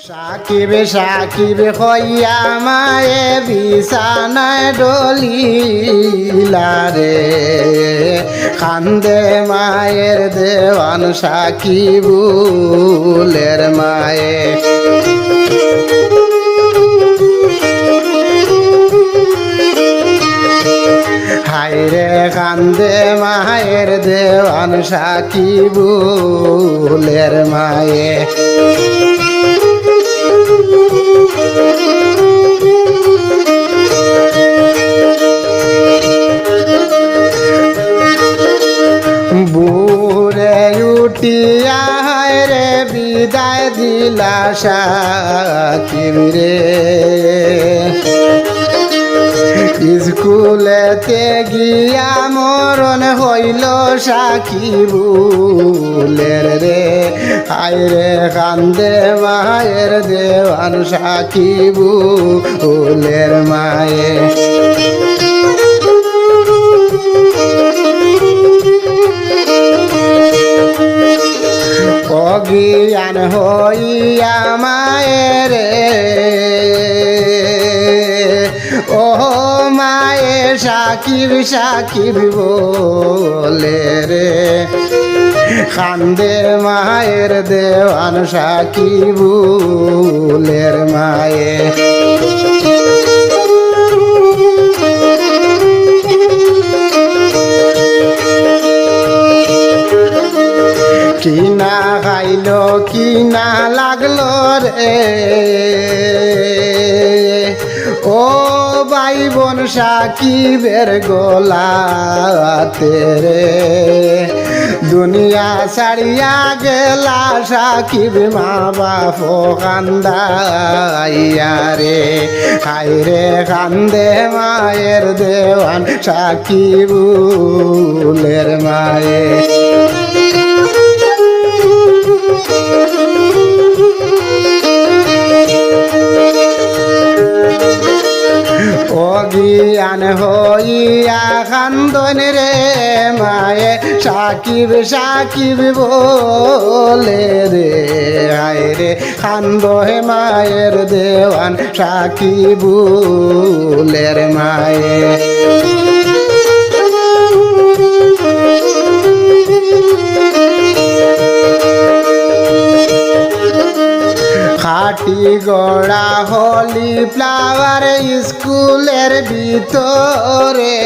সাকিব সাকিব হইয়া মায়ে বিছানায় ডলিলা রে, কান্দে মায়ের দেওয়ান সাকিবুলের মায়ে। হায়রে কান্দে মায়ের দেওয়ান সাকিবুলের মায়ে। বুড়ে উঠিয়া রে বিদায় দিলা সাকিব রে, স্কুলেতে গিয়া মরণ হইল সাকিবুলের রে। হায়রে কান্দে মায়ের দেওয়ান সাকিবুলের মায়ে। অজ্ঞান হইয়া মায়ের ও মায়ে সাকিব সাকিব বলে রে, কান্দে মায়ের দেওয়ান সাকিবুলের মায়ে। কিনা খাইল কিনা লাগলো রে, ও ভাই বোন সাকিবের গলাতে রে। দুনিয়া ছাড়িয়া গেলা সাকিব মা বাপ কান্দাইয়া রে, হায়রে কান্দে মায়ের দেওয়ান সাকিবুলের মায়ে। অজ্ঞান হইয়া কান্দন রে মায়ে সাকিব সাকিব বলে রে, হায়রে কান্দ হে মায়ের দেওয়ান সাকিবুলের মায়ে। খাটি গড়া হলি ফ্লাওয়ার স্কুলের ভিতরে,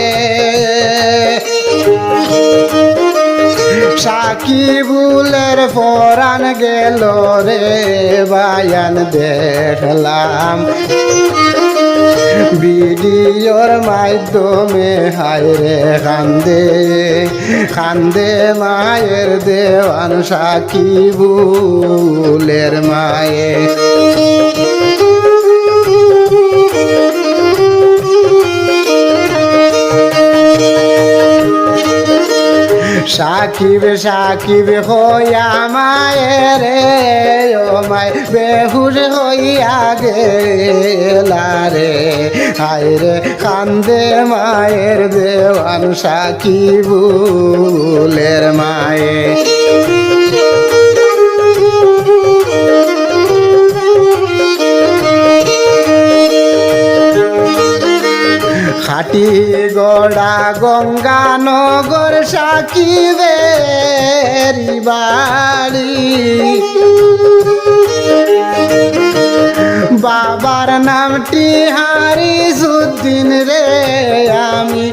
সাকিবুলের পরাণ গেল রে বায়ান দেখলাম ভিডিওর মাধ্যমে। হায়রে কান্দে কান্দে মায়ের দেওয়ান সাকিবুলের মায়ে। সাকিব সাকিব হইয়া মায়ের ও মায় বেহুশ হইয়া গেলা রে, হায়রে কান্দে মায়ের দেওয়ান সাকিবুলের মায়ে। খাটি গড়া গঙ্গানগর সাকিবের বাড়ি, বাবার নামটি হারিসুদ্দিন রে। আমি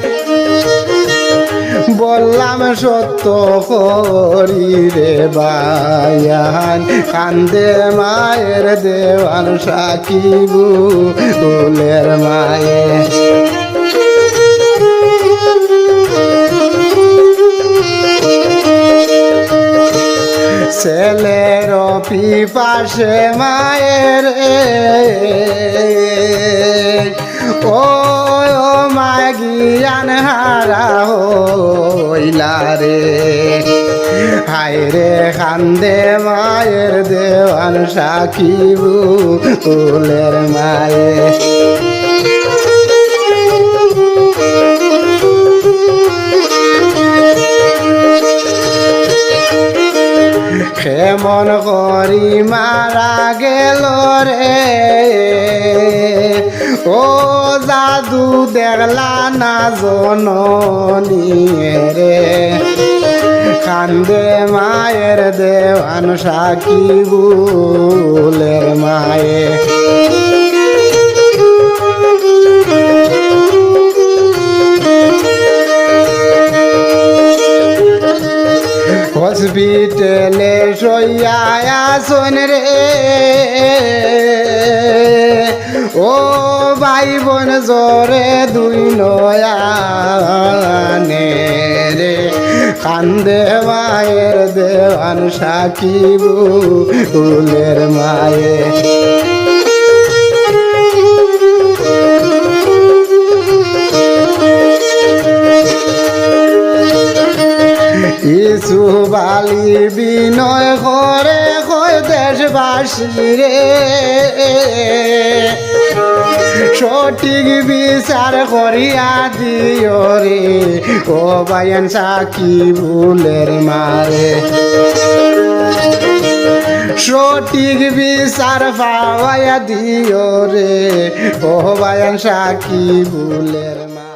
বললাম সত্য করি রে বায়ান, কান্দে মায়ের দেওয়ান সাকিবুলের মায়ে। ছেলের পিপাসে মায়ের ও মা জ্ঞান হারা হইলা রে, হায়রে কান্দে মায়ের দেওয়ান সাকিবুলের মায়ে। কেমন করি মারা গেল রে ও জাদু দেখলা না জননী রে কান্দে মায়ের দেওয়ান সাকিবুলের মায়ে হসপিটালে শইয়া আসন রে ও ভাই বোন জোরে দুই নয়ানে রে কান্দে মায়ের দেওয়ান সাকিবুলের মায়ে ইসু বালি বিনয় করে কয় দেশবাসী রে সঠিক বিচার করিয়া দিও রে ও বায়ান সাকিবুলের মারে সঠিক বিচার পাওয়াইয়া দিও রে ও বায়ান সাকিবুলের মা